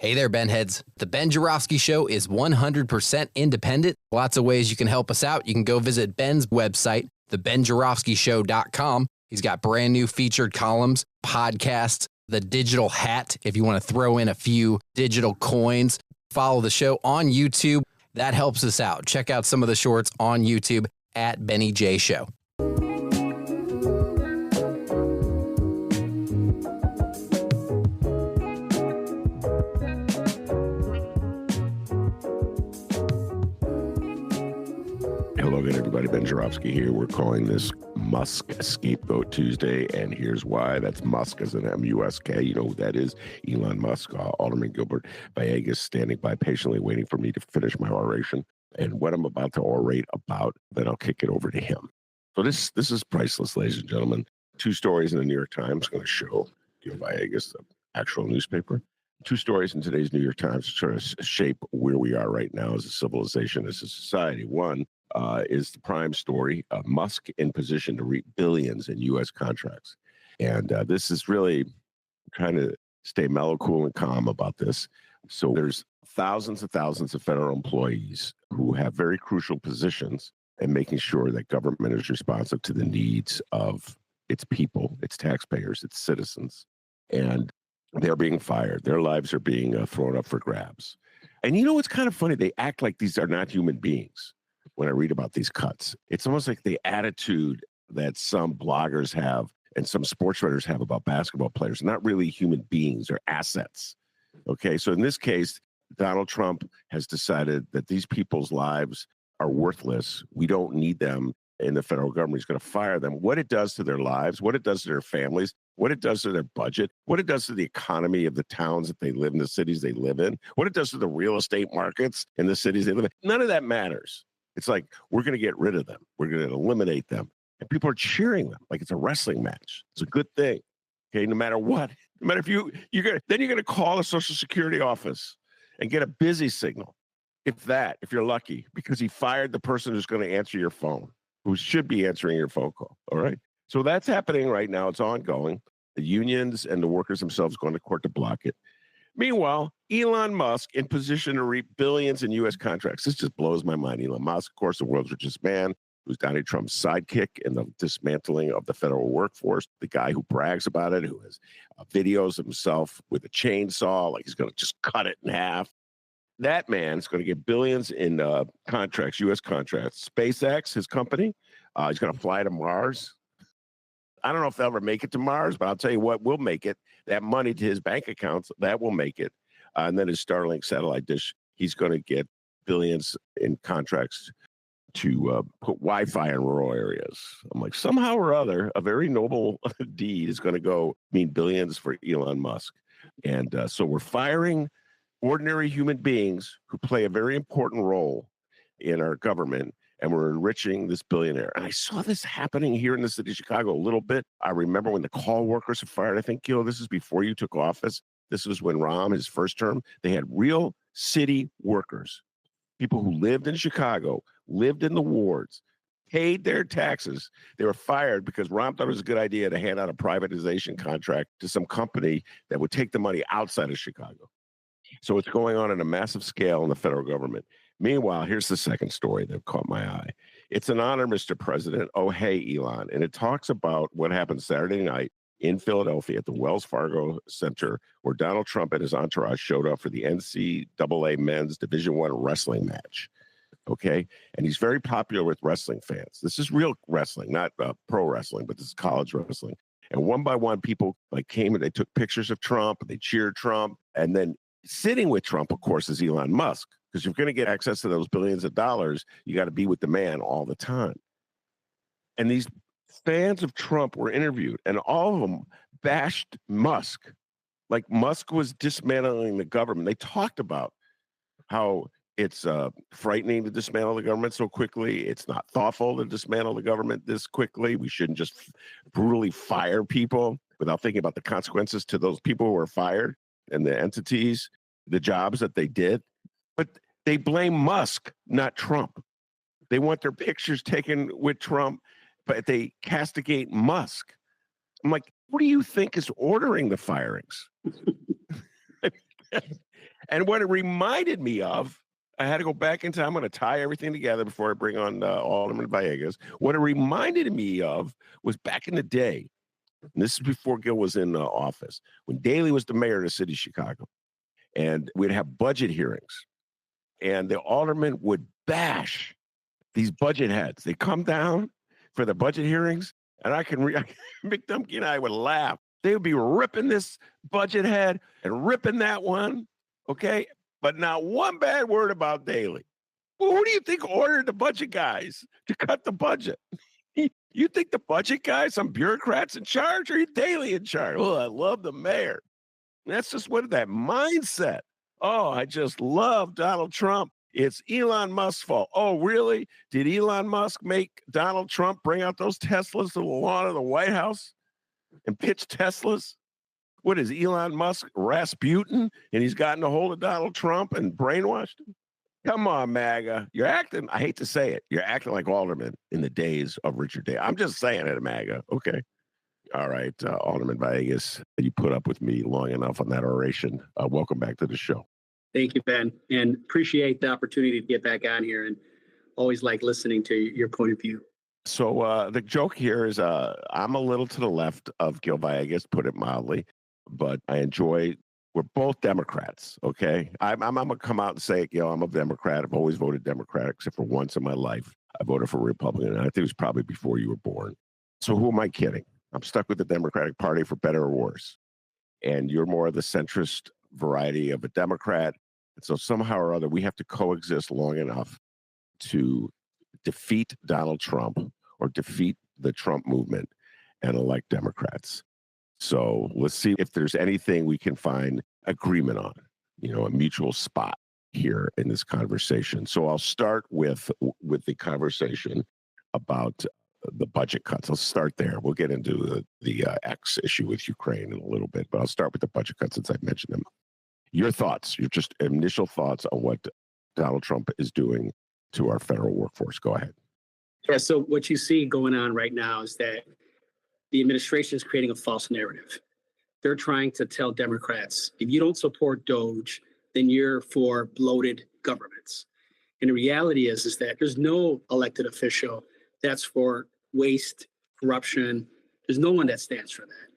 Hey there, Benheads. The Ben Joravsky Show is 100% independent. Lots of ways you can help us out. You can go visit Ben's website, thebenjoravskyshow.com. He's got brand new featured columns, podcasts, the digital hat if you want to throw in a few digital coins. Follow the show on YouTube. That helps us out. Check out some of the shorts on YouTube at Benny J Show. Hello again, everybody. Ben Joravsky here. We're calling this Musk Scapegoat Tuesday, and here's why. That's Musk as an M-U-S-K. You know who that is? Elon Musk. Alderman Gilbert Villegas standing by patiently waiting for me to finish my oration. And what I'm about to orate about, then I'll kick it over to him. So this is priceless, ladies and gentlemen. Two stories in the New York Times going to show Villegas, the actual newspaper. Two stories in today's New York Times to sort of shape where we are right now as a civilization, as a society. One is the prime story of Musk in position to reap billions in U.S. contracts. And this is really trying to stay mellow, cool, and calm about this. So there's thousands and thousands of federal employees who have very crucial positions in making sure that government is responsive to the needs of its people, its taxpayers, its citizens. And they're being fired. Their lives are being thrown up for grabs. And you know what's kind of funny? They act like these are not human beings. When I read about these cuts, it's almost like the attitude that some bloggers have and some sports writers have about basketball players, not really human beings, they're assets. Okay, so in this case, Donald Trump has decided that these people's lives are worthless. We don't need them in the federal government. He's going to fire them. What it does to their lives, what it does to their families, what it does to their budget, what it does to the economy of the towns that they live in, the cities they live in, what it does to the real estate markets in the cities they live in. None of that matters. It's like, we're going to get rid of them. We're going to eliminate them. And people are cheering them like it's a wrestling match. It's a good thing. Okay, no matter what. No matter if you're going to call a Social Security office and get a busy signal, if you're lucky, because he fired the person who's going to answer your phone, who should be answering your phone call. All right. So that's happening right now. It's ongoing. The unions and the workers themselves going to court to block it. Meanwhile, Elon Musk in position to reap billions in U.S. contracts. This just blows my mind. Elon Musk, of course, the world's richest man, who's Donald Trump's sidekick in the dismantling of the federal workforce, the guy who brags about it, who has videos of himself with a chainsaw, like he's going to just cut it in half. That man's going to get billions in contracts, U.S. contracts. SpaceX, his company, he's going to fly to Mars. I don't know if they'll ever make it to Mars, but I'll tell you what will make it. That money to his bank accounts, that will make it. And then his Starlink satellite dish, he's going to get billions in contracts to put Wi-Fi in rural areas. I'm like, somehow or other, a very noble deed is going to mean billions for Elon Musk. And so we're firing ordinary human beings who play a very important role in our government, and we're enriching this billionaire. And I saw this happening here in the city of Chicago a little bit. I remember when the call workers were fired. I think, Gil, this is before you took office. This was when Rahm, his first term, they had real city workers, people who lived in Chicago, lived in the wards, paid their taxes. They were fired because Rahm thought it was a good idea to hand out a privatization contract to some company that would take the money outside of Chicago. So it's going on a massive scale in the federal government. Meanwhile, here's the second story that caught my eye. It's an honor, Mr. President. Oh, hey, Elon. And it talks about what happened Saturday night in Philadelphia at the Wells Fargo Center, where Donald Trump and his entourage showed up for the NCAA men's Division I wrestling match. Okay. And he's very popular with wrestling fans. This is real wrestling, not pro wrestling, but this is college wrestling. And one by one, people came and they took pictures of Trump, and they cheered Trump. And then sitting with Trump, of course, is Elon Musk. Because you're going to get access to those billions of dollars, you got to be with the man all the time. And these fans of Trump were interviewed, and all of them bashed Musk. Like Musk was dismantling the government. They talked about how it's frightening to dismantle the government so quickly. It's not thoughtful to dismantle the government this quickly. We shouldn't just brutally fire people without thinking about the consequences to those people who are fired and the entities, the jobs that they did. But they blame Musk, not Trump. They want their pictures taken with Trump, but they castigate Musk. I'm like, what do you think is ordering the firings? And what it reminded me of, I had to go back in time. I'm going to tie everything together before I bring on Alderman Villegas. What it reminded me of was back in the day, and this is before Gil was in office, when Daley was the mayor of the city of Chicago, and we'd have budget hearings, and the alderman would bash these budget heads. They come down for the budget hearings, and Mick Dumke and I would laugh. They would be ripping this budget head and ripping that one, okay? But not one bad word about Daley. Well, who do you think ordered the budget guys to cut the budget? You think the budget guys, some bureaucrats in charge, or Daley in charge? Oh, I love the mayor. That's just what that mindset. Oh, I just love Donald Trump. It's Elon Musk's fault. Oh, really? Did Elon Musk make Donald Trump bring out those Teslas to the lawn of the White House and pitch Teslas? What is Elon Musk, Rasputin, and he's gotten a hold of Donald Trump and brainwashed him? Come on, MAGA. You're acting, I hate to say it, you're acting like Alderman in the days of Richard Day. I'm just saying it, MAGA. Okay. All right, Alderman Villegas, you put up with me long enough on that oration. Welcome back to the show. Thank you, Ben, and appreciate the opportunity to get back on here, and always like listening to your point of view. So the joke here is I'm a little to the left of Gil Villegas, put it mildly, but I enjoy, we're both Democrats, okay? I'm going to come out and say, I'm a Democrat. I've always voted Democrat, except for once in my life. I voted for Republican, and I think it was probably before you were born. So who am I kidding? I'm stuck with the Democratic Party for better or worse. And you're more of the centrist variety of a Democrat. And so somehow or other, we have to coexist long enough to defeat Donald Trump or defeat the Trump movement and elect Democrats. So let's see if there's anything we can find agreement on, a mutual spot here in this conversation. So I'll start with the conversation about the budget cuts. Let's start there. We'll get into the X issue with Ukraine in a little bit, but I'll start with the budget cuts since I've mentioned them. Your thoughts, your just initial thoughts on what Donald Trump is doing to our federal workforce. Go ahead. Yeah, so what you see going on right now is that the administration is creating a false narrative. They're trying to tell Democrats, if you don't support DOGE, then you're for bloated governments. And the reality is that there's no elected official that's for waste, corruption. There's no one that stands for that.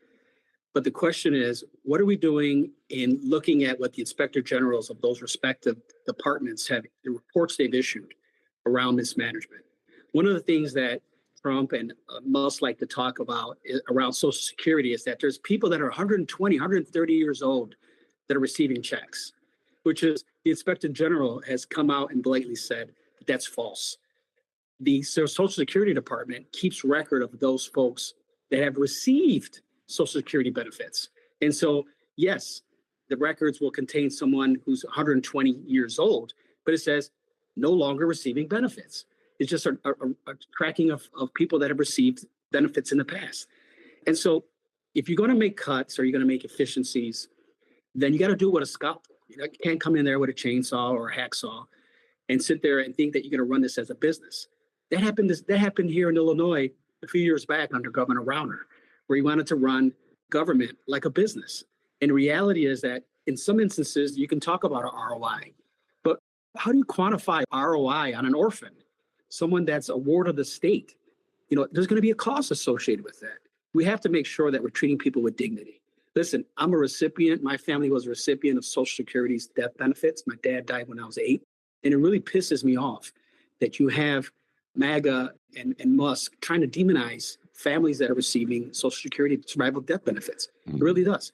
But the question is, what are we doing in looking at what the inspector generals of those respective departments have, the reports they've issued around mismanagement? One of the things that Trump and Musk like to talk about around Social Security is that there's people that are 120, 130 years old that are receiving checks, which is the inspector general has come out and blatantly said that that's false. The Social Security Department keeps record of those folks that have received Social Security benefits. And so, yes, the records will contain someone who's 120 years old, but it says no longer receiving benefits. It's just a tracking of people that have received benefits in the past. And so if you're going to make cuts or you're going to make efficiencies, then you got to do it with a scalpel. You can't come in there with a chainsaw or a hacksaw and sit there and think that you're going to run this as a business. That happened here in Illinois a few years back under Governor Rauner, where he wanted to run government like a business. And the reality is that in some instances, you can talk about an ROI, but how do you quantify ROI on an orphan, someone that's a ward of the state? There's going to be a cost associated with that. We have to make sure that we're treating people with dignity. Listen, I'm a recipient. My family was a recipient of Social Security's death benefits. My dad died when I was 8. And it really pisses me off that you have MAGA and Musk trying to demonize families that are receiving Social Security survival death benefits. It really does.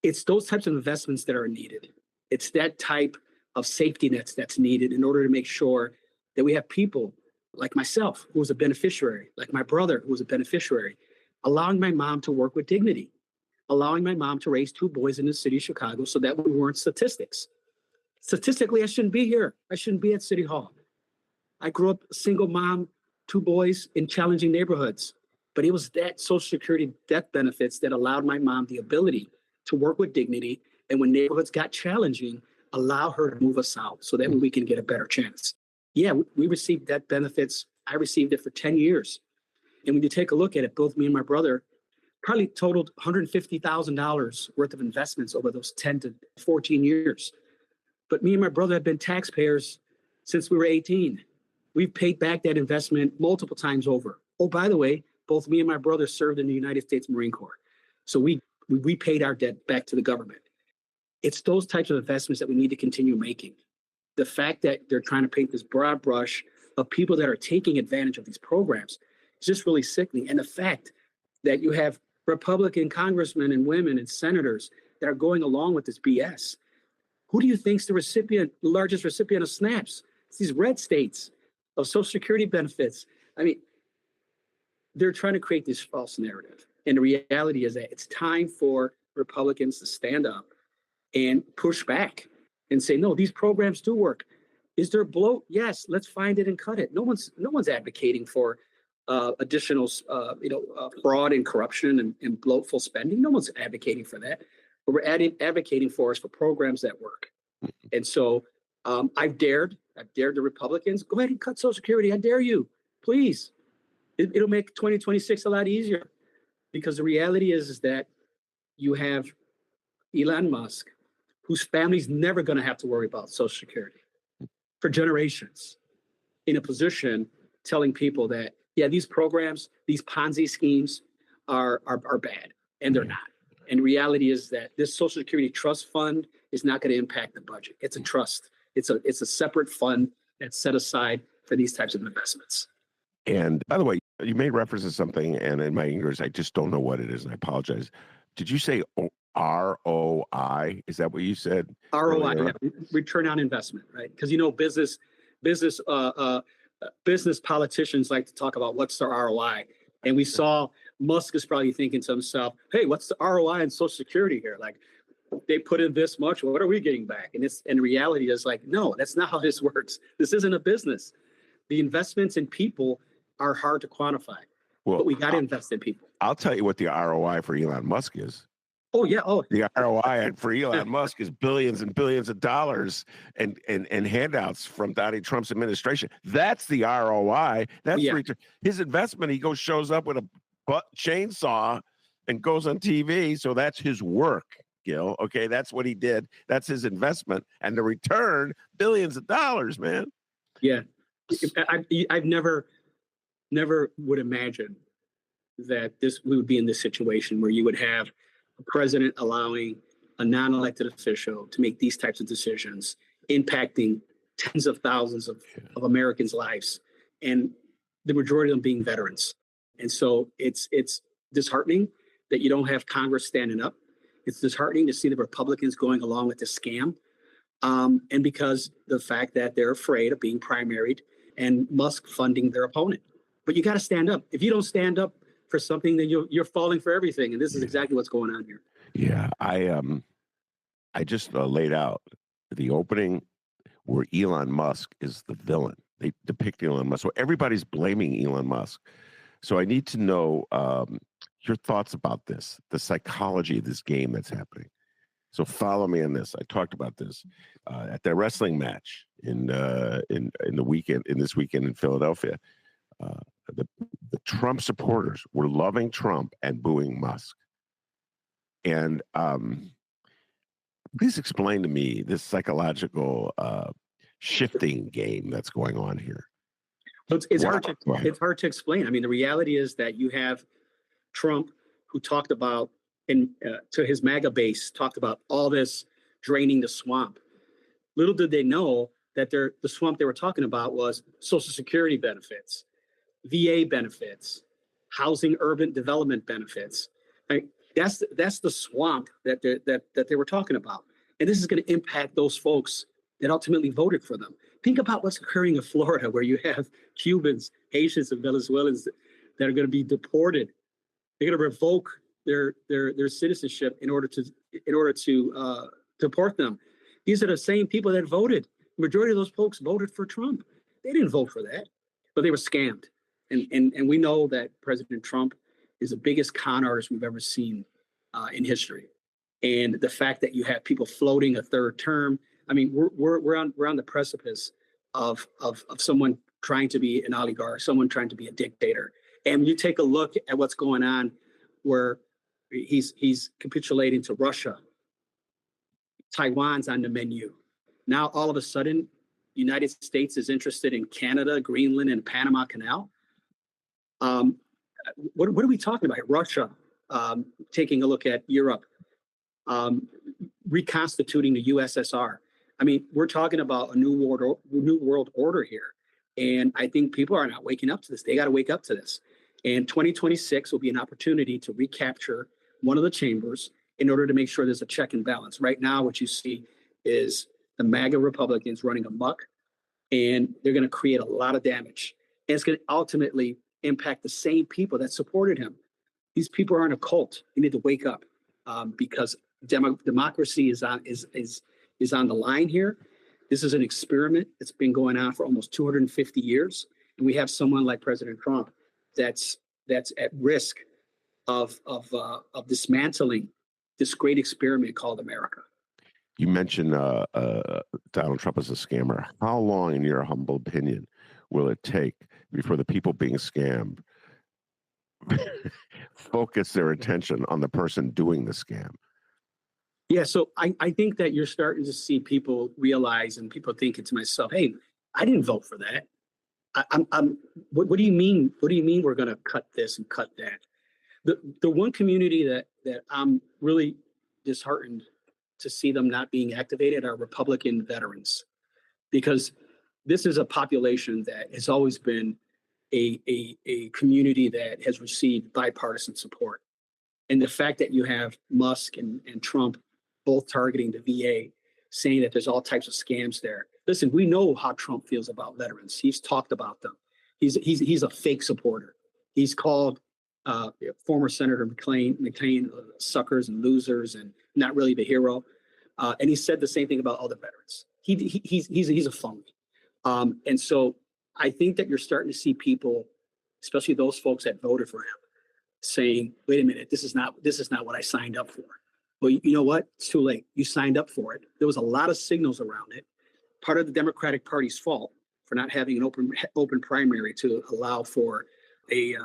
It's those types of investments that are needed. It's that type of safety nets that's needed in order to make sure that we have people like myself, who was a beneficiary, like my brother, who was a beneficiary, allowing my mom to work with dignity, allowing my mom to raise 2 boys in the city of Chicago so that we weren't statistics. Statistically, I shouldn't be here. I shouldn't be at City Hall. I grew up a single mom, 2 boys in challenging neighborhoods. But it was that Social Security death benefits that allowed my mom the ability to work with dignity. And when neighborhoods got challenging, allow her to move us out so that we can get a better chance. Yeah, we received death benefits. I received it for 10 years. And when you take a look at it, both me and my brother probably totaled $150,000 worth of investments over those 10 to 14 years. But me and my brother have been taxpayers since we were 18. We've paid back that investment multiple times over. Oh, by the way, both me and my brother served in the United States Marine Corps. So we paid our debt back to the government. It's those types of investments that we need to continue making. The fact that they're trying to paint this broad brush of people that are taking advantage of these programs is just really sickening. And the fact that you have Republican congressmen and women and senators that are going along with this BS. Who do you think's the largest recipient of SNAPs? It's these red states of Social Security benefits. I mean, they're trying to create this false narrative. And the reality is that it's time for Republicans to stand up and push back and say, no, these programs do work. Is there bloat? Yes, let's find it and cut it. No one's advocating for additional fraud and corruption and bloatful spending. No one's advocating for that. But we're advocating for programs that work. And so I've dared the Republicans, go ahead and cut Social Security. I dare you, please. It'll make 2026 a lot easier, because the reality is that you have Elon Musk, whose family's never going to have to worry about Social Security for generations, in a position telling people that, yeah, these programs, these Ponzi schemes are bad, and they're not. And the reality is that this Social Security trust fund is not going to impact the budget. It's a trust. It's a separate fund that's set aside for these types of investments. And by the way, you made reference to something, and in my English, I just don't know what it is, and I apologize. Did you say ROI? Is that what you said? ROI, yeah, return on investment, right? Because business politicians like to talk about what's the ROI, and we saw Musk is probably thinking to himself, "Hey, what's the ROI in Social Security here? Like, they put in this much, what are we getting back?" And reality is like, no, that's not how this works. This isn't a business. The investments in people are hard to quantify, but we got to invest in people. I'll tell you what the ROI for Elon Musk is. Oh, yeah. Oh, the ROI for Elon Musk is billions and billions of dollars and handouts from Donny Trump's administration. That's the ROI. That's his investment. He shows up with a chainsaw and goes on TV. So that's his work, Gil. Okay, that's what he did. That's his investment, and the return, billions of dollars, man. Yeah, I've never would imagine that we would be in this situation where you would have a president allowing a non-elected official to make these types of decisions, impacting tens of thousands of Americans' lives, and the majority of them being veterans. And so it's disheartening that you don't have Congress standing up. It's disheartening to see the Republicans going along with this scam. And because the fact that they're afraid of being primaried and Musk funding their opponent. But you got to stand up. If you don't stand up for something, then you're falling for everything. And this is exactly what's going on here. Yeah, I just laid out the opening where Elon Musk is the villain. They depict Elon Musk. So everybody's blaming Elon Musk. So I need to know your thoughts about this, the psychology of this game that's happening. So follow me on this. I talked about this at their wrestling match in this weekend in Philadelphia. The Trump supporters were loving Trump and booing Musk. And please explain to me this psychological shifting game that's going on here. It's hard to explain. I mean, the reality is that you have Trump, who talked about, to his MAGA base, talked about all this draining the swamp. Little did they know that the swamp they were talking about was Social Security benefits, VA benefits, housing urban development benefits. I mean, that's the swamp that they were talking about. And this is going to impact those folks that ultimately voted for them. Think about what's occurring in Florida, where you have Cubans, Haitians, and Venezuelans that are going to be deported. They're going to revoke their citizenship in order to deport them. These are the same people that voted. The majority of those folks voted for Trump. They didn't vote for that, but they were scammed. And we know that President Trump is the biggest con artist we've ever seen in history. And the fact that you have people floating a third term, I mean, we're on the precipice of someone trying to be an oligarch, someone trying to be a dictator. And you take a look at what's going on, where he's capitulating to Russia. Taiwan's on the menu. Now, all of a sudden, United States is interested in Canada, Greenland, and Panama Canal. What are we talking about? Russia, taking a look at Europe, reconstituting the USSR. I mean, we're talking about a new world order here. And I think people are not waking up to this. They got to wake up to this. And 2026 will be an opportunity to recapture one of the chambers in order to make sure there's a check and balance. Right now, what you see is the MAGA Republicans running amok, and they're going to create a lot of damage. And it's going to ultimately impact the same people that supported him. These people aren't a cult. They need to wake up, because democracy is on the line here. This is an experiment that's been going on for almost 250 years, and we have someone like President Trump that's at risk of dismantling this great experiment called America. You mentioned Donald Trump as a scammer. How long, in your humble opinion, will it take before the people being scammed focus their attention on the person doing the scam? Yeah, so I think that you're starting to see people realize, and people thinking to myself, hey, I didn't vote for that. What do you mean? What do you mean we're going to cut this and cut that? The one community that I'm really disheartened to see them not being activated are Republican veterans, because this is a population that has always been a community that has received bipartisan support. And the fact that you have Musk and Trump both targeting the VA, saying that there's all types of scams there. Listen, we know how Trump feels about veterans. He's talked about them. He's a fake supporter. He's called former Senator McCain suckers and losers and not really the hero. And he said the same thing about other veterans. He's a phony. And so I think that you're starting to see people, especially those folks that voted for him, saying, wait a minute, this is not what I signed up for. Well, you know what? It's too late. You signed up for it. There was a lot of signals around it. Part of the Democratic Party's fault for not having an open primary to allow for a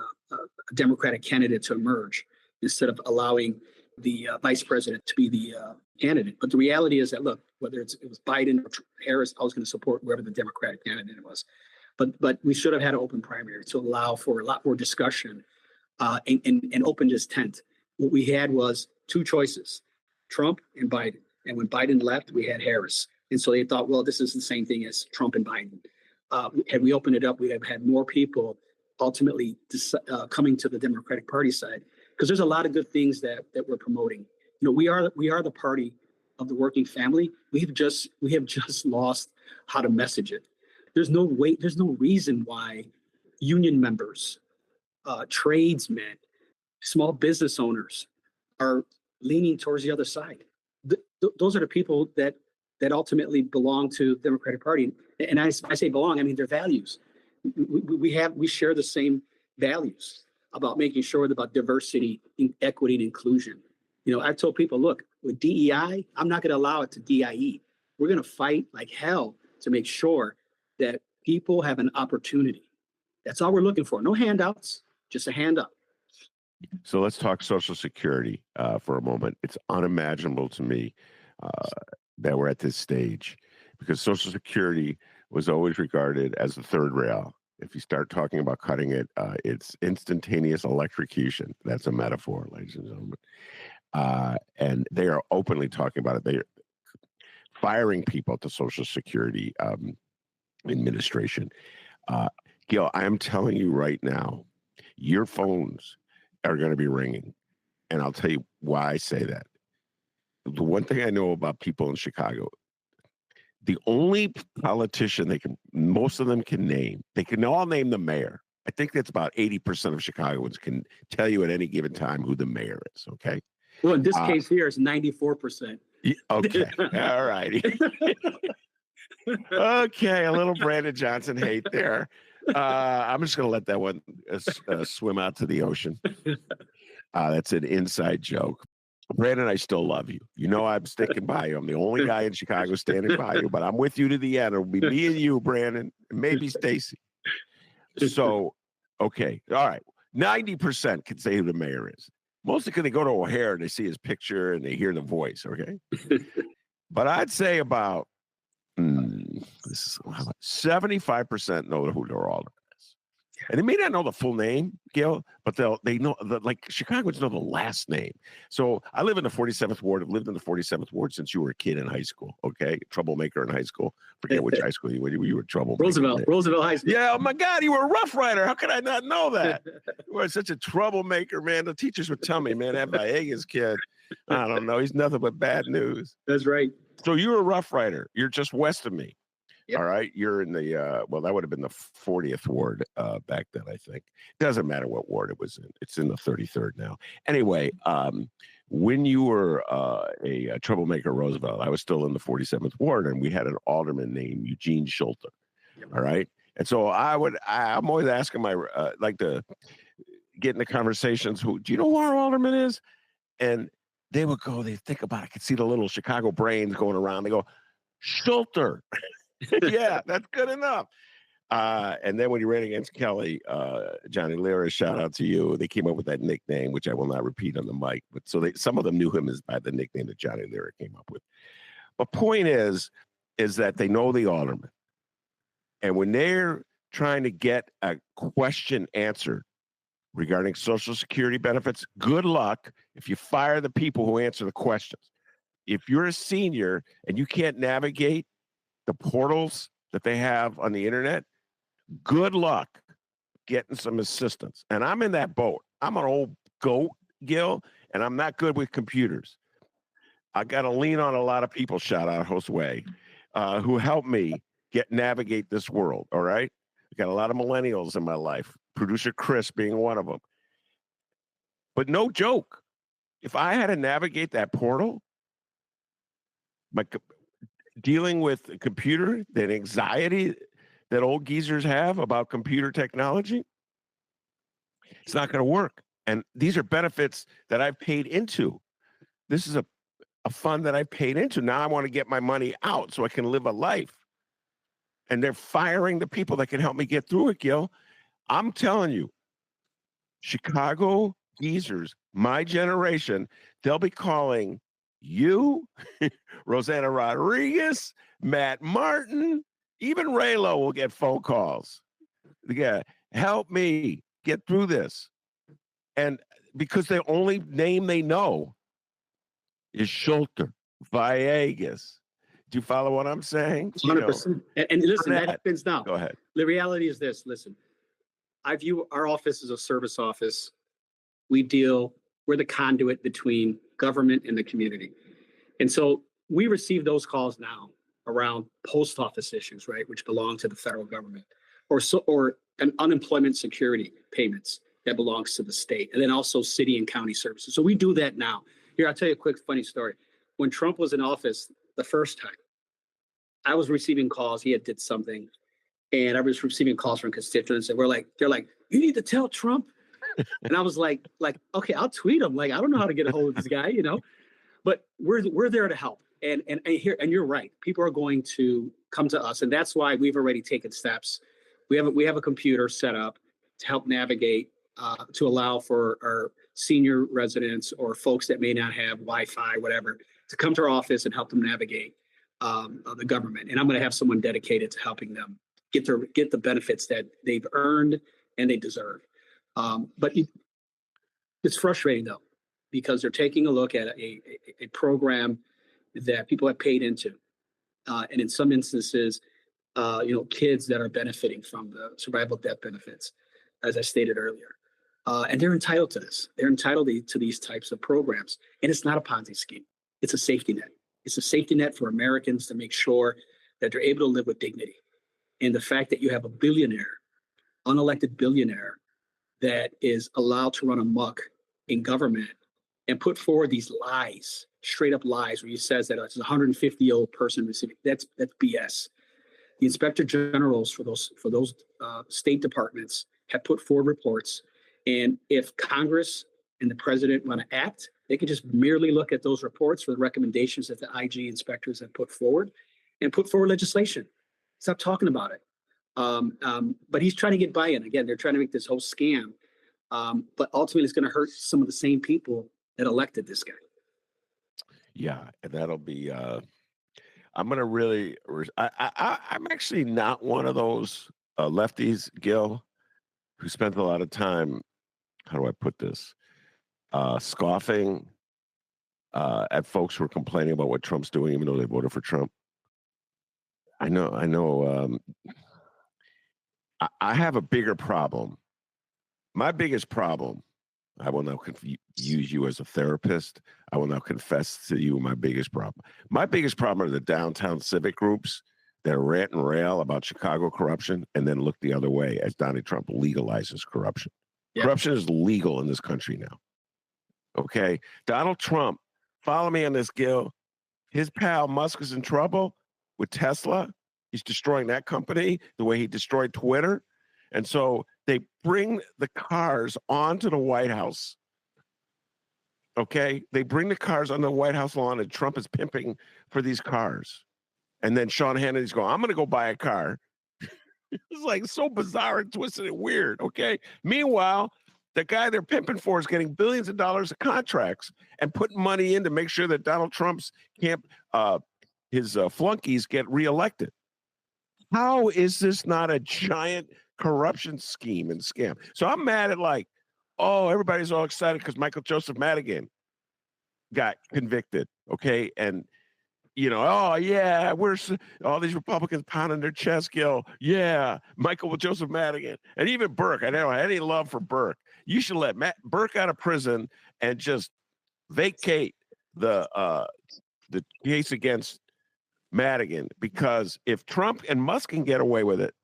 Democratic candidate to emerge instead of allowing the vice president to be the candidate. But the reality is that, look, whether it was Biden or Harris, I was going to support whoever the Democratic candidate was. But we should have had an open primary to allow for a lot more discussion and open distent. What we had was two choices, Trump and Biden. And when Biden left, we had Harris. And so they thought, well, this is the same thing as Trump and Biden. Had we opened it up, we'd have had more people ultimately coming to the Democratic Party side, because there's a lot of good things that we're promoting. You know, we are the party of the working family. We have just lost how to message it. There's no reason why union members, tradesmen, small business owners are leaning towards the other side. Those are the people that ultimately belong to the Democratic Party. And I say belong, I mean their values. We share the same values about making sure about diversity, equity, and inclusion. You know, I've told people, look, with DEI, I'm not going to allow it to DIE. We're going to fight like hell to make sure that people have an opportunity. That's all we're looking for. No handouts, just a hand up. So let's talk Social Security for a moment. It's unimaginable to me that we're at this stage, because Social Security was always regarded as the third rail. If you start talking about cutting it, it's instantaneous electrocution. That's a metaphor, ladies and gentlemen. And they are openly talking about it. They are firing people at the Social Security administration. Gil, I am telling you right now, your phones are going to be ringing. And I'll tell you why I say that. The one thing I know about people in Chicago, the only politician most of them can name, they can all name the mayor. I think that's about 80% of Chicagoans can tell you at any given time who the mayor is, okay? Well, in this case here, it's 94%. Okay, all righty. Okay, a little Brandon Johnson hate there. I'm just going to let that one swim out to the ocean. That's an inside joke. Brandon, I still love you. You know I'm sticking by you. I'm the only guy in Chicago standing by you, but I'm with you to the end. It'll be me and you, Brandon, and maybe Stacy. So, okay, all right. 90% can say who the mayor is. Mostly because they go to O'Hare and they see his picture and they hear the voice, okay? But I'd say about 75% know who their alderman is. And they may not know the full name, Gil, but they know like Chicagoans know the last name. So I live in the 47th ward. I've lived in the 47th ward since you were a kid in high school. Okay, troublemaker in high school. Forget which high school you were. You were troublemaker. Roosevelt High School. Yeah. Oh my God, you were a Rough Rider. How could I not know that? You were such a troublemaker, man. The teachers would tell me, man, that Villegas kid, I don't know, he's nothing but bad news. That's right. So you're a Rough Rider. You're just west of me. Yep. All right. You're in the, well, that would have been the 40th ward back then, I think. It doesn't matter what ward it was in. It's in the 33rd now. Anyway, when you were a troublemaker Roosevelt, I was still in the 47th ward, and we had an alderman named Eugene Schulter. Yep. All right. And so I'm always asking like to get into conversations. Do you know who our alderman is? And they would go, they think about it. I could see the little Chicago brains going around. They go, Schulter. Yeah, that's good enough. And then when he ran against Kelly, Johnny Lira, shout out to you. They came up with that nickname, which I will not repeat on the mic. But so some of them knew him as by the nickname that Johnny Lira came up with. But point is that they know the alderman. And when they're trying to get a question answered regarding Social Security benefits, good luck if you fire the people who answer the questions. If you're a senior and you can't navigate the portals that they have on the internet, good luck getting some assistance. And I'm in that boat. I'm an old goat, Gil, and I'm not good with computers. I got to lean on a lot of people, shout out Josue, who help me navigate this world, all right? I got a lot of millennials in my life, producer Chris being one of them. But no joke, if I had to navigate that portal, dealing with a computer, that anxiety that old geezers have about computer technology, it's not going to work. And these are benefits that I've paid into. This is a fund that I paid into. Now I want to get my money out so I can live a life. And they're firing the people that can help me get through it, Gil. I'm telling you, Chicago geezers, my generation, they'll be calling you, Rosanna Rodriguez, Matt Martin, even Raylo will get phone calls. Yeah, help me get through this. And because the only name they know is Schulter, Villegas. Do you follow what I'm saying? 100%. And listen, that happens now. Go ahead. The reality is this, listen, I view our office as a service office. We're the conduit between government and the community. And so we receive those calls now around post office issues, right, which belong to the federal government, or an unemployment security payments that belongs to the state, and then also city and county services. So we do that now. Here, I'll tell you a quick funny story. When Trump was in office the first time, I was receiving calls. He had did something, and I was receiving calls from constituents, and they're like, you need to tell Trump. And I was like, okay, I'll tweet him. Like, I don't know how to get a hold of this guy, but we're there to help. And you're right. People are going to come to us, and that's why we've already taken steps. We have a computer set up to help navigate, to allow for our senior residents or folks that may not have Wi-Fi, whatever, to come to our office and help them navigate the government. And I'm going to have someone dedicated to helping them get the benefits that they've earned and they deserve. But it's frustrating though, because they're taking a look at a program that people have paid into, and in some instances, kids that are benefiting from the survival death benefits, as I stated earlier, and they're entitled to this. They're entitled to these types of programs, and it's not a Ponzi scheme. It's a safety net. It's a safety net for Americans to make sure that they're able to live with dignity. And the fact that you have a billionaire, unelected billionaire, that is allowed to run amok in government and put forward these lies, straight up lies, where he says that it's a 150-year-old person receiving. That's BS. The inspector generals for those state departments have put forward reports, and if Congress and the president want to act, they can just merely look at those reports for the recommendations that the IG inspectors have put forward, and put forward legislation. Stop talking about it. But he's trying to get buy-in. Again, they're trying to make this whole scam. But ultimately, it's going to hurt some of the same people that elected this guy. Yeah, and that'll be. I'm gonna really. I'm actually not one of those lefties, Gil, who spent a lot of time. How do I put this? Scoffing at folks who are complaining about what Trump's doing, even though they voted for Trump. I know. I have a bigger problem. My biggest problem. I will now use you as a therapist. I will now confess to you my biggest problem. My biggest problem are the downtown civic groups that rant and rail about Chicago corruption and then look the other way as Donald Trump legalizes corruption. Yeah. Corruption is legal in this country now. Okay? Donald Trump, follow me on this, Gil. His pal Musk is in trouble with Tesla. He's destroying that company the way he destroyed Twitter. And so they bring the cars onto the White House. Okay? They bring the cars on the White House lawn, and Trump is pimping for these cars. And then Sean Hannity's going, I'm going to go buy a car. It's like so bizarre and twisted and weird. Okay? Meanwhile, the guy they're pimping for is getting billions of dollars of contracts and putting money in to make sure that Donald Trump's his flunkies get reelected. How is this not a giant corruption scheme and scam? So I'm mad at everybody's all excited because Michael Joseph Madigan got convicted, okay? And, oh, yeah, all these Republicans pounding their chest, Gil. Yeah, Michael Joseph Madigan. And even Burke. I don't have any love for Burke. You should let Burke out of prison and just vacate the case against Madigan, because if Trump and Musk can get away with it,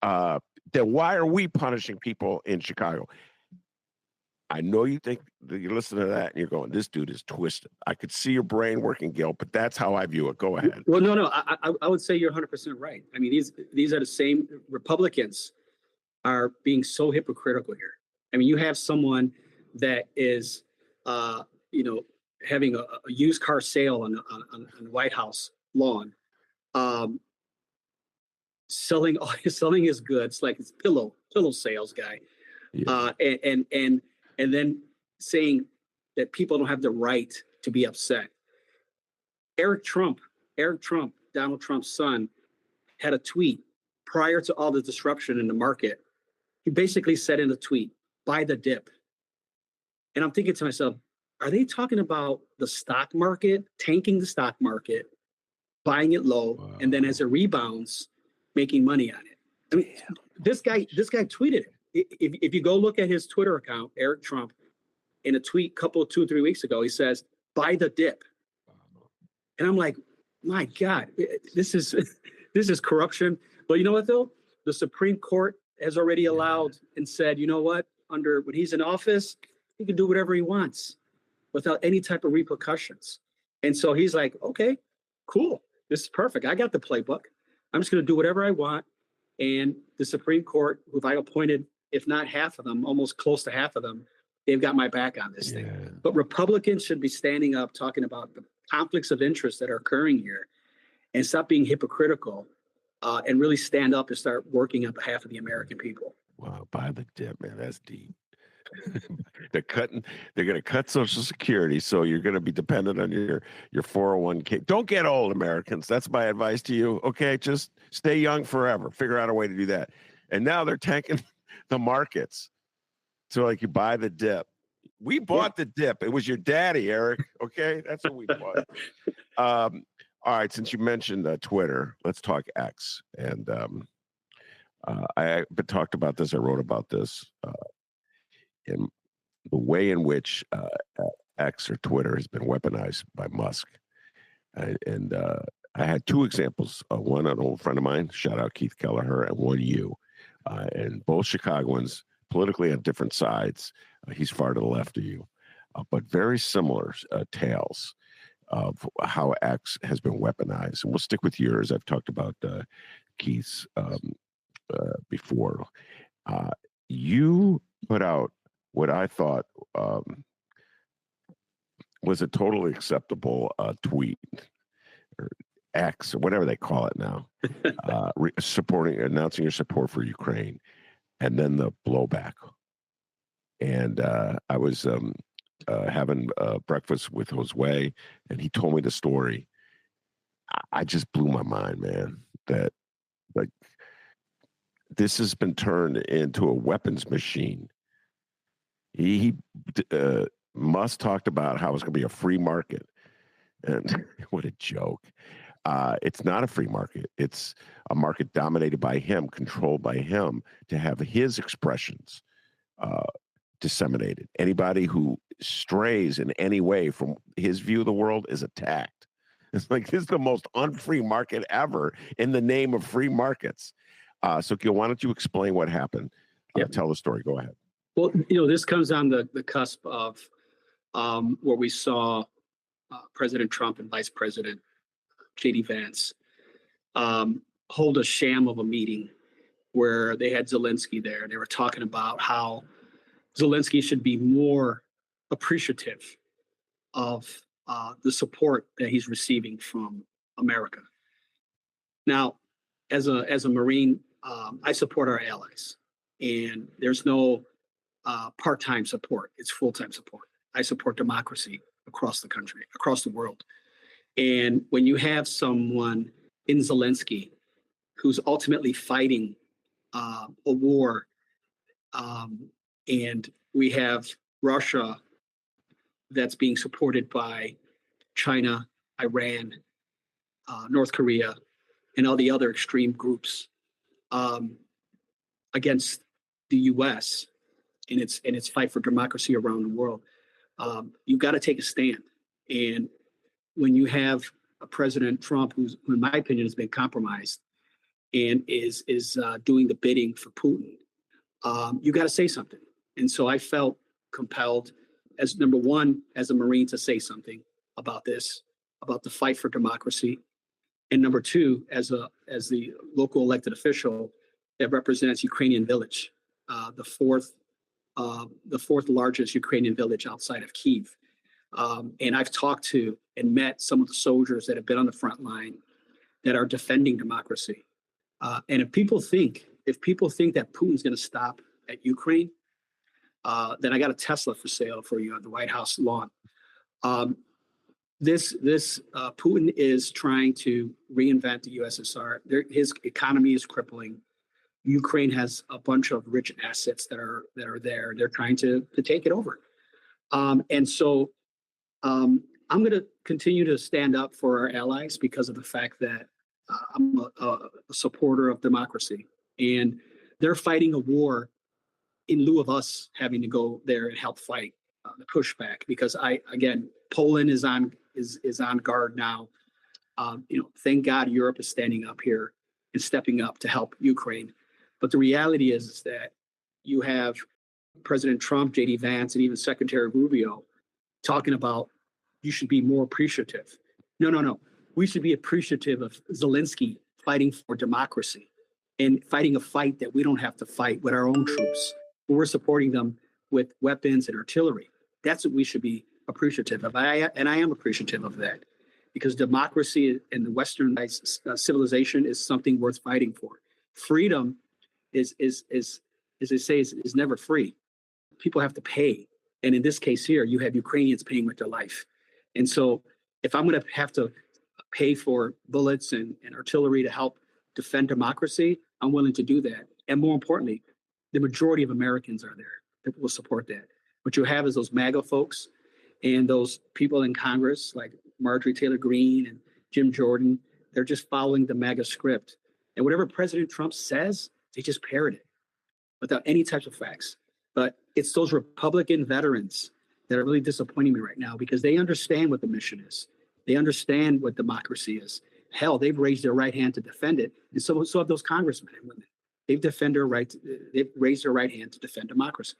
then why are we punishing people in Chicago? I know you think that you're listening to that and you're going, this dude is twisted. I could see your brain working, Gil, but that's how I view it. Go ahead. Well, no, I would say you're 100% right. I mean, these are the same Republicans are being so hypocritical here. I mean, you have someone that is, having a used car sale on the White House lawn, selling his goods like it's pillow sales guy, yeah. And then saying that people don't have the right to be upset. Eric Trump, Donald Trump's son, had a tweet prior to all the disruption in the market. He basically said in a tweet, "Buy the dip." And I'm thinking to myself, are they talking about the stock market, tanking the stock market, buying it low, wow, and then as it rebounds, making money on it? I mean, this guy tweeted it. If you go look at his Twitter account, Eric Trump, in a tweet 2 or 3 weeks ago, he says, "Buy the dip." And I'm like, my God, this is corruption. But you know what, though? The Supreme Court has already allowed and said, you know what? When he's in office, he can do whatever he wants without any type of repercussions. And so he's like, okay, cool. This is perfect. I got the playbook. I'm just going to do whatever I want. And the Supreme Court, who I appointed, if not half of them, almost close to half of them, they've got my back on this thing. But Republicans should be standing up, talking about the conflicts of interest that are occurring here, and stop being hypocritical, and really stand up and start working on behalf of the American people. Wow, buy the dip, man. That's deep. They're going to cut Social Security, so you're going to be dependent on your 401k. Don't get old, Americans. That's my advice to you. Okay, just stay young forever. Figure out a way to do that. And now they're tanking the markets. So you buy the dip. We bought the dip. It was your daddy, Eric. Okay, that's what we bought. All right, since you mentioned Twitter, let's talk X. And I talked about this. I wrote about this. In the way in which X or Twitter has been weaponized by Musk. And I had 2 examples. One, an old friend of mine, shout out Keith Kelleher, and one you. And both Chicagoans, politically on different sides. He's far to the left of you. But very similar tales of how X has been weaponized. And we'll stick with yours. I've talked about Keith's before. You put out what I thought was a totally acceptable tweet, or X, or whatever they call it now, announcing your support for Ukraine, and then the blowback. And I was having breakfast with Josue, and he told me the story. I just blew my mind, man, that like this has been turned into a weapons machine. He Musk talked about how it's going to be a free market, and what a joke. It's not a free market. It's a market dominated by him, controlled by him, to have his expressions disseminated. Anybody who strays in any way from his view of the world is attacked. It's like this is the most unfree market ever in the name of free markets. So, Gil, why don't you explain what happened? Tell the story. Go ahead. Well, this comes on the cusp of where we saw President Trump and Vice President J.D. Vance hold a sham of a meeting where they had Zelensky there. They were talking about how Zelensky should be more appreciative of the support that he's receiving from America. Now, as a Marine, I support our allies, and there's no part-time support. It's full-time support. I support democracy across the country, across the world. And when you have someone in Zelensky who's ultimately fighting a war, and we have Russia that's being supported by China, Iran, North Korea, and all the other extreme groups against the U.S. in its fight for democracy around the world. You've got to take a stand. And when you have a President Trump who, in my opinion, has been compromised and is doing the bidding for Putin, you got to say something. And so I felt compelled, as number one, as a Marine, to say something about this, about the fight for democracy, and number two, as the local elected official that represents Ukrainian Village, the fourth largest Ukrainian village outside of Kyiv. And I've talked to and met some of the soldiers that have been on the front line that are defending democracy. And if people think that Putin's going to stop at Ukraine, then I got a Tesla for sale for you on the White House lawn. This Putin is trying to reinvent the USSR. His economy is crippling. Ukraine has a bunch of rich assets that are there. They're trying to take it over. And so I'm going to continue to stand up for our allies because of the fact that I'm a supporter of democracy. And they're fighting a war in lieu of us having to go there and help fight the pushback. Because Poland is on guard now. Thank God Europe is standing up here and stepping up to help Ukraine. But the reality is that you have President Trump, J.D. Vance, and even Secretary Rubio talking about you should be more appreciative. No. We should be appreciative of Zelensky fighting for democracy and fighting a fight that we don't have to fight with our own troops. We're supporting them with weapons and artillery. That's what we should be appreciative of. I am appreciative of that because democracy and the Western civilization is something worth fighting for. Freedom is as they say, is never free. People have to pay. And in this case here, you have Ukrainians paying with their life. And so if I'm going to have to pay for bullets and artillery to help defend democracy, I'm willing to do that. And more importantly, the majority of Americans are there that will support that. What you have is those MAGA folks and those people in Congress like Marjorie Taylor Greene and Jim Jordan. They're just following the MAGA script. And whatever President Trump says, they just parrot it without any types of facts. But it's those Republican veterans that are really disappointing me right now because they understand what the mission is. They understand what democracy is. Hell, they've raised their right hand to defend it. And so have those congressmen and women. They've raised their right hand to defend democracy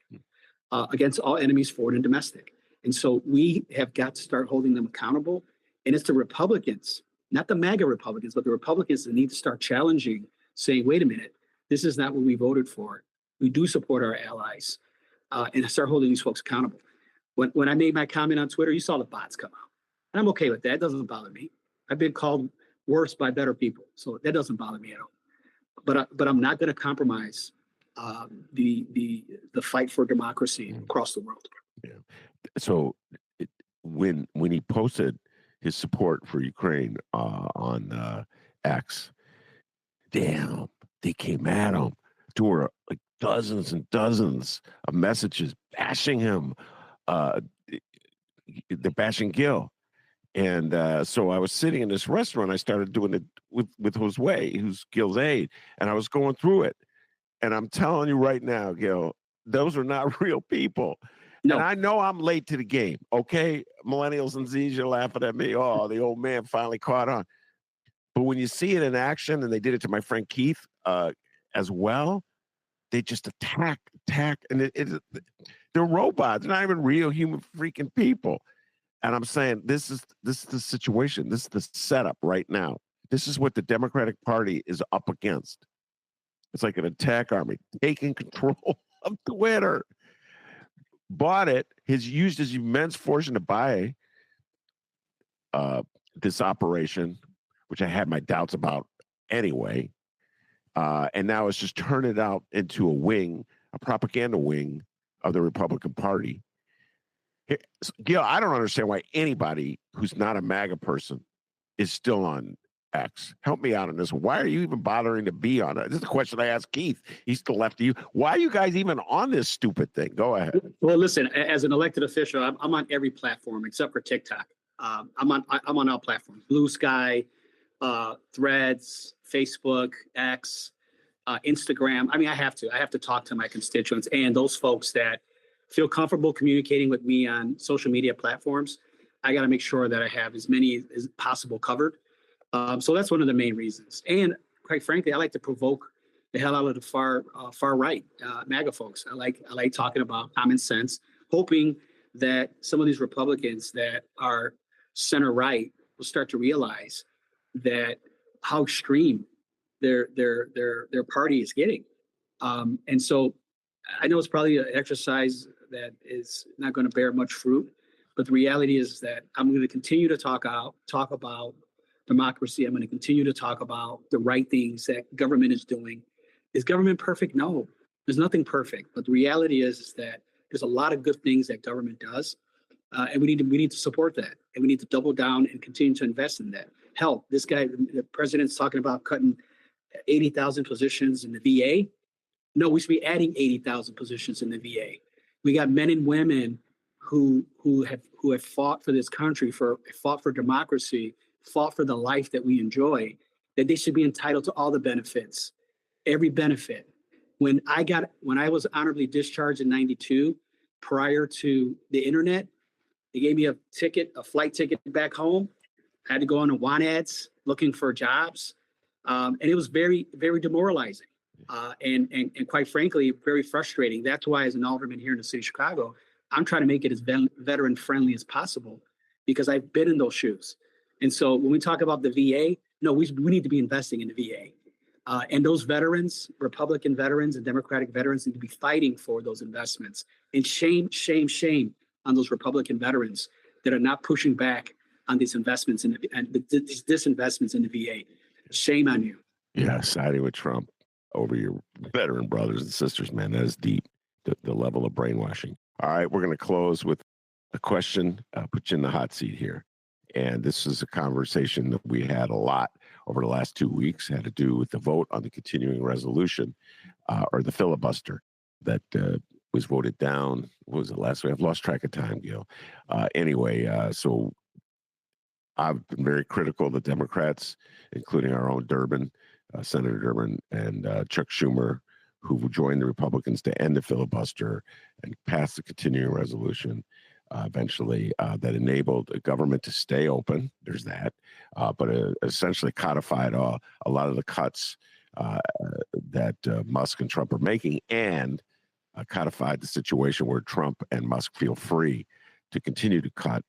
against all enemies, foreign and domestic. And so we have got to start holding them accountable. And it's the Republicans, not the MAGA Republicans, but the Republicans that need to start challenging, saying, wait a minute, this is not what we voted for. We do support our allies and start holding these folks accountable. When I made my comment on Twitter, you saw the bots come out. And I'm okay with that. It doesn't bother me. I've been called worse by better people. So that doesn't bother me at all. But I'm not going to compromise the fight for democracy across the world. Yeah. So when he posted his support for Ukraine on X. Damn, they came at him. There were like dozens and dozens of messages bashing him. They're bashing Gil. And so I was sitting in this restaurant. I started doing it with Josue, who's Gil's aide, and I was going through it. And I'm telling you right now, Gil, those are not real people. No. And I know I'm late to the game, okay? Millennials and Z's are laughing at me. Oh, the old man finally caught on. But when you see it in action, and they did it to my friend Keith as well, they just attack, and they're robots. They're not even real human freaking people. And I'm saying this is the situation. This is the setup right now. This is what the Democratic Party is up against. It's like an attack army taking control of Twitter. Bought it. Has used his immense fortune to buy this operation, which I had my doubts about anyway. And now it's just turned it out into a propaganda wing of the Republican Party. Gil, I don't understand why anybody who's not a MAGA person is still on X. Help me out on this. Why are you even bothering to be on it? This is a question I asked Keith. He's still left to you. Why are you guys even on this stupid thing? Go ahead. Well, listen, as an elected official, I'm on every platform except for TikTok. I'm on all platforms: Blue Sky, Threads, Facebook, X, Instagram. I mean, I have to talk to my constituents and those folks that feel comfortable communicating with me on social media platforms. I got to make sure that I have as many as possible covered. So that's one of the main reasons. And quite frankly, I like to provoke the hell out of the far right MAGA folks. I like talking about common sense, hoping that some of these Republicans that are center right will start to realize that how extreme their party is getting. And so I know it's probably an exercise that is not going to bear much fruit, but the reality is that I'm going to continue to talk about democracy. I'm going to continue to talk about the right things that government is doing. Is government perfect? No, there's nothing perfect. But the reality is that there's a lot of good things that government does, and we need to support that, and we need to double down and continue to invest in that. Hell, this guy, the president's talking about cutting 80,000 positions in the VA. No, we should be adding 80,000 positions in the VA. We got men and women who have fought for this country, fought for democracy, fought for the life that we enjoy, that they should be entitled to all the benefits, every benefit. When I was honorably discharged in '92, prior to the internet, they gave me a flight ticket back home. I had to go on the want ads looking for jobs. And it was very, very demoralizing. And quite frankly, very frustrating. That's why, as an alderman here in the city of Chicago, I'm trying to make it as veteran friendly as possible, because I've been in those shoes. And so when we talk about the VA, no, we need to be investing in the VA. And those veterans, Republican veterans and Democratic veterans, need to be fighting for those investments. And shame on those Republican veterans that are not pushing back on these investments and these disinvestments in the VA. Shame on you. Yeah, siding with Trump over your veteran brothers and sisters, man. That is deep, the level of brainwashing. All right, we're going to close with a question, put you in the hot seat here. And this is a conversation that we had a lot over the last 2 weeks, had to do with the vote on the continuing resolution, or the filibuster that was voted down. What was it last week? I've lost track of time, Gil. So I've been very critical of the Democrats, including our own Durbin, Senator Durbin, and Chuck Schumer, who joined the Republicans to end the filibuster and pass the continuing resolution eventually that enabled the government to stay open. There's that, but essentially codified a lot of the cuts that Musk and Trump are making, and codified the situation where Trump and Musk feel free to continue to cut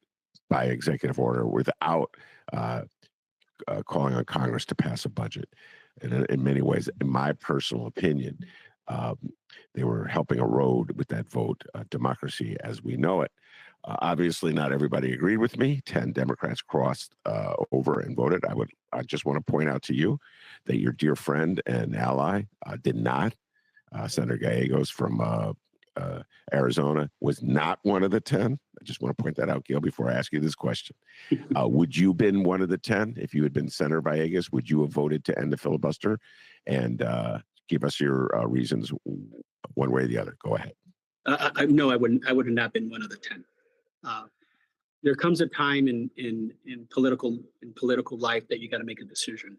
by executive order without calling on Congress to pass a budget. And in many ways, in my personal opinion, they were helping erode with that vote democracy as we know it. Obviously, not everybody agreed with me. 10 Democrats crossed over and voted. I just want to point out to you that your dear friend and ally did not. Senator Gallegos from Arizona was not one of the 10. I just want to point that out, Gil, before I ask you this question. Would you have been one of the 10 if you had been Senator Villegas? Would you have voted to end the filibuster? And give us your reasons one way or the other. Go ahead. No, I wouldn't. I would have not been one of the 10. There comes a time in political life that you got to make a decision,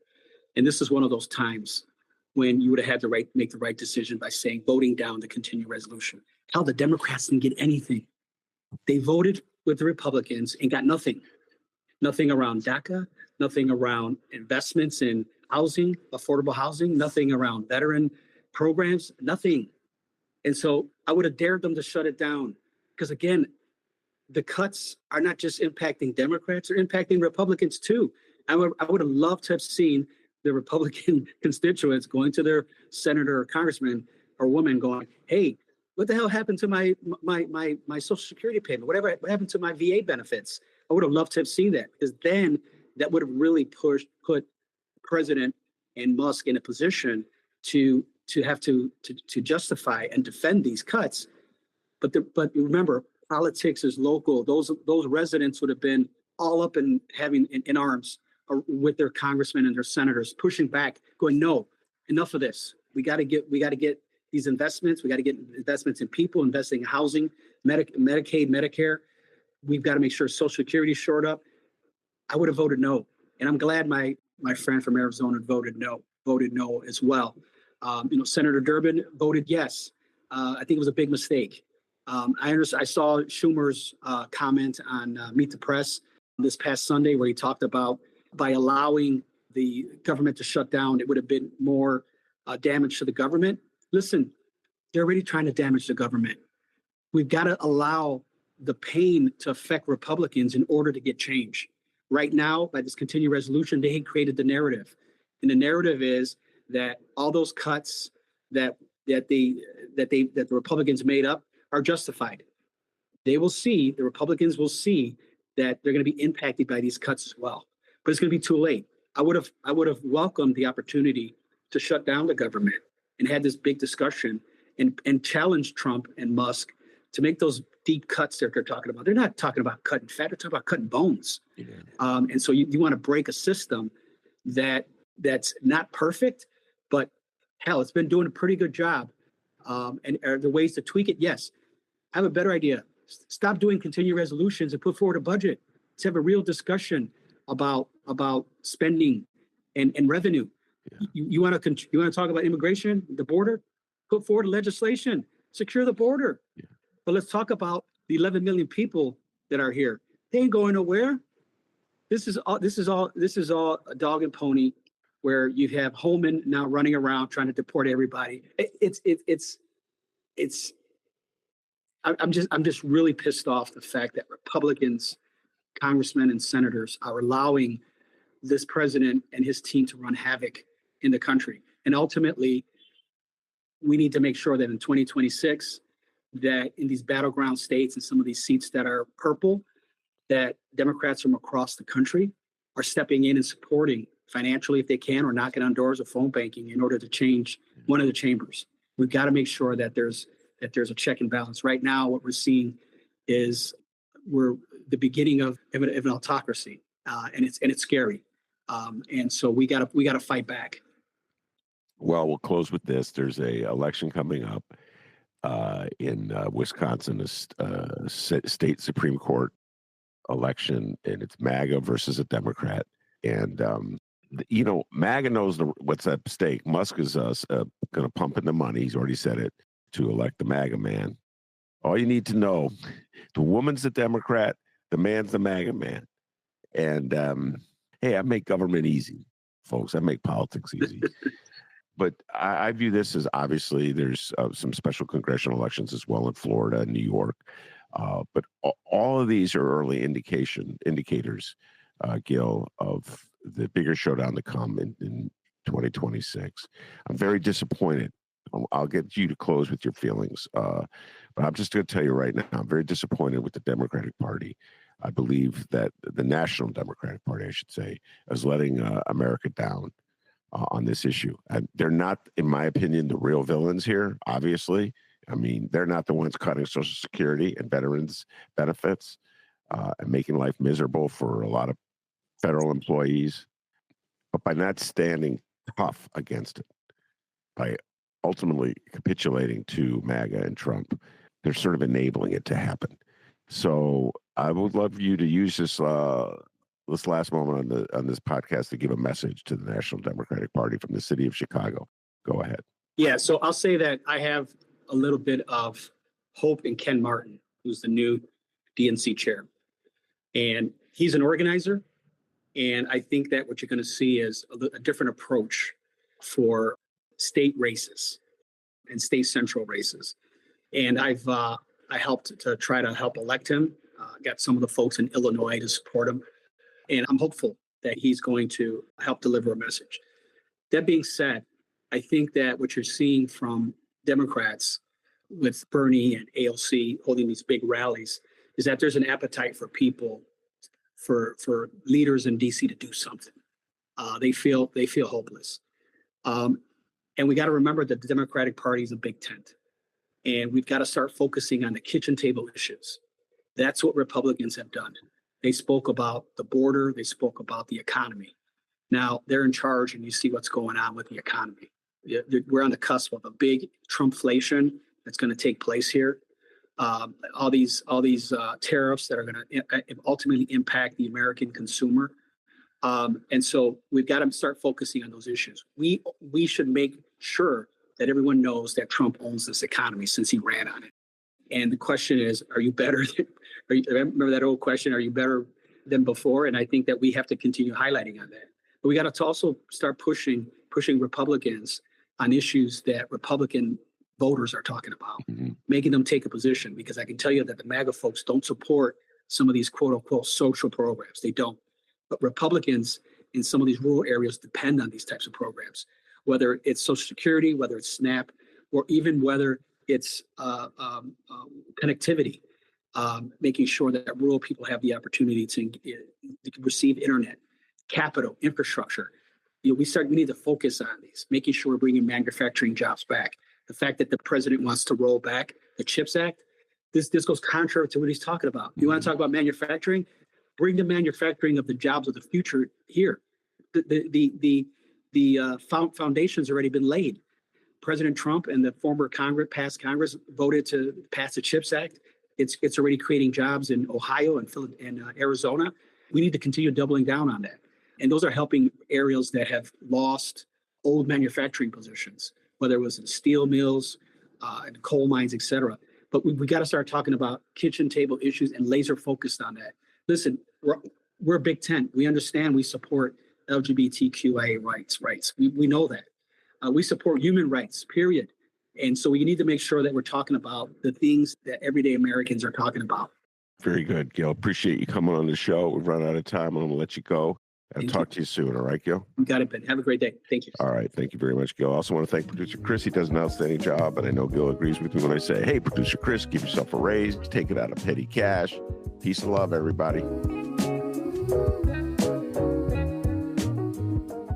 and this is one of those times when you would have had to make the right decision by voting down the continuing resolution. Hell, the Democrats didn't get anything. They voted with the Republicans and got nothing. Nothing around DACA, nothing around investments in housing, affordable housing, nothing around veteran programs, nothing. And so I would have dared them to shut it down. Because again, the cuts are not just impacting Democrats, they're impacting Republicans too. I would have loved to have seen the Republican constituents going to their senator or congressman or woman going, hey, what the hell happened to my Social Security payment? What happened to my VA benefits? I would have loved to have seen that, because then that would have really put President and Musk in a position to have to justify and defend these cuts. But remember, politics is local. Those residents would have been all up and having in arms with their congressmen and their senators, pushing back, going, no, enough of this. We got to get these investments. We got to get investments in people, investing in housing, Medicaid, Medicare. We've got to make sure Social Security is shored up. I would have voted no, and I'm glad my friend from Arizona voted no as well. Senator Durbin voted yes. I think it was a big mistake. I saw Schumer's comment on Meet the Press this past Sunday, where he talked about by allowing the government to shut down, it would have been more damage to the government. Listen, they're already trying to damage the government. We've got to allow the pain to affect Republicans in order to get change. Right now, by this continuing resolution, they created the narrative. And the narrative is that all those cuts that the Republicans made up are justified. The Republicans will see that they're going to be impacted by these cuts as well. But it's going to be too late. I would have welcomed the opportunity to shut down the government and had this big discussion and challenge Trump and Musk to make those deep cuts that they're talking about. They're not talking about cutting fat, they're talking about cutting bones. Yeah. And so you want to break a system that's not perfect, but hell, it's been doing a pretty good job. And are there ways to tweak it? Yes. I have a better idea. Stop doing continuing resolutions and put forward a budget. Let's have a real discussion about spending and revenue. Yeah. You want to talk about immigration, the border? Put forward legislation, secure the border. Yeah. But let's talk about the 11 million people that are here. They ain't going nowhere. This is all a dog and pony, where you have Holman now running around trying to deport everybody. I'm just really pissed off the fact that Republicans, congressmen and senators are allowing this president and his team to run havoc in the country. And ultimately, we need to make sure that in 2026, that in these battleground states and some of these seats that are purple, that Democrats from across the country are stepping in and supporting financially if they can, or knocking on doors or phone banking in order to change one of the chambers. We've got to make sure that there's a check and balance. Right now, what we're seeing is we're the beginning of an autocracy, and it's scary. And so we got to fight back. Well, we'll close with this. There's a election coming up in Wisconsin, a state Supreme Court election, and it's MAGA versus a Democrat. And MAGA knows what's at stake. Musk is going to pump in the money. He's already said it, to elect the MAGA man. All you need to know, the woman's the Democrat, the man's the MAGA man. And hey, I make government easy, folks. I make politics easy. But I view this as, obviously there's some special congressional elections as well in Florida and New York. But all of these are early indicators, Gil, of the bigger showdown to come in 2026. I'm very disappointed. I'll get you to close with your feelings. But I'm just going to tell you right now, I'm very disappointed with the Democratic Party. I believe that the National Democratic Party, I should say, is letting America down on this issue. And they're not, in my opinion, the real villains here, obviously. I mean, they're not the ones cutting Social Security and veterans benefits and making life miserable for a lot of federal employees. But by not standing tough against it, by ultimately capitulating to MAGA and Trump, they're sort of enabling it to happen. So I would love you to use this last moment on this podcast to give a message to the National Democratic Party from the city of Chicago. Go ahead. Yeah, so I'll say that I have a little bit of hope in Ken Martin, who's the new DNC chair. And he's an organizer. And I think that what you're going to see is a different approach for state races and state central races. And I helped to try to help elect him, got some of the folks in Illinois to support him. And I'm hopeful that he's going to help deliver a message. That being said, I think that what you're seeing from Democrats with Bernie and AOC holding these big rallies is that there's an appetite for people, for leaders in DC to do something. They feel hopeless. And we got to remember that the Democratic Party is a big tent. And we've got to start focusing on the kitchen table issues. That's what Republicans have done. They spoke about the border. They spoke about the economy. Now they're in charge, and you see what's going on with the economy. We're on the cusp of a big Trumpflation that's going to take place here. All these tariffs that are going to ultimately impact the American consumer. And so we've got to start focusing on those issues. We should make sure that everyone knows that Trump owns this economy since he ran on it. And the question is, are you better? Remember that old question, are you better than before? And I think that we have to continue highlighting on that. But we got to also start pushing Republicans on issues that Republican voters are talking about, making them take a position, because I can tell you that the MAGA folks don't support some of these quote unquote social programs. They don't. But Republicans in some of these rural areas depend on these types of programs, whether it's Social Security, whether it's SNAP, or even whether it's connectivity, making sure that rural people have the opportunity to receive internet, capital, infrastructure. We need to focus on these, making sure we're bringing manufacturing jobs back. The fact that the president wants to roll back the CHIPS Act, this goes contrary to what he's talking about. You want to talk about manufacturing? Bring the manufacturing of the jobs of the future here. The foundation's already been laid. President Trump and the former past Congress voted to pass the CHIPS Act. It's already creating jobs in Ohio and Arizona. We need to continue doubling down on that. And those are helping areas that have lost old manufacturing positions, whether it was in steel mills, and coal mines, et cetera. But we got to start talking about kitchen table issues and laser focused on that. Listen, we're a big tent. We understand, we support LGBTQIA rights. We know that. We support human rights, period. And so we need to make sure that we're talking about the things that everyday Americans are talking about. Very good, Gil. Appreciate you coming on the show. We've run out of time. I'm going to let you go. I'll talk to you soon. All right, Gil? You got it, Ben. Have a great day. Thank you. All right. Thank you very much, Gil. I also want to thank producer Chris. He does an outstanding job, and I know Gil agrees with me when I say, hey, producer Chris, give yourself a raise. Take it out of petty cash. Peace and love, everybody.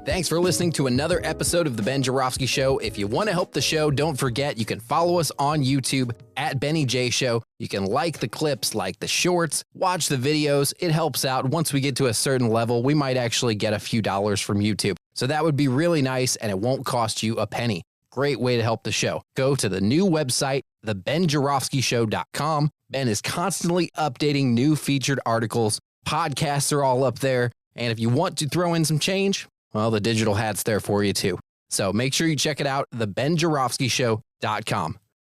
Thanks for listening to another episode of The Ben Joravsky Show. If you want to help the show, don't forget you can follow us on YouTube at Benny J Show. You can like the clips, like the shorts, watch the videos. It helps out. Once we get to a certain level, we might actually get a few dollars from YouTube. So that would be really nice, and it won't cost you a penny. Great way to help the show. Go to the new website, thebenjoravskyshow.com. Ben is constantly updating new featured articles. Podcasts are all up there. And if you want to throw in some change, well, the digital hat's there for you too. So make sure you check it out, thebenjoravskyshow.com.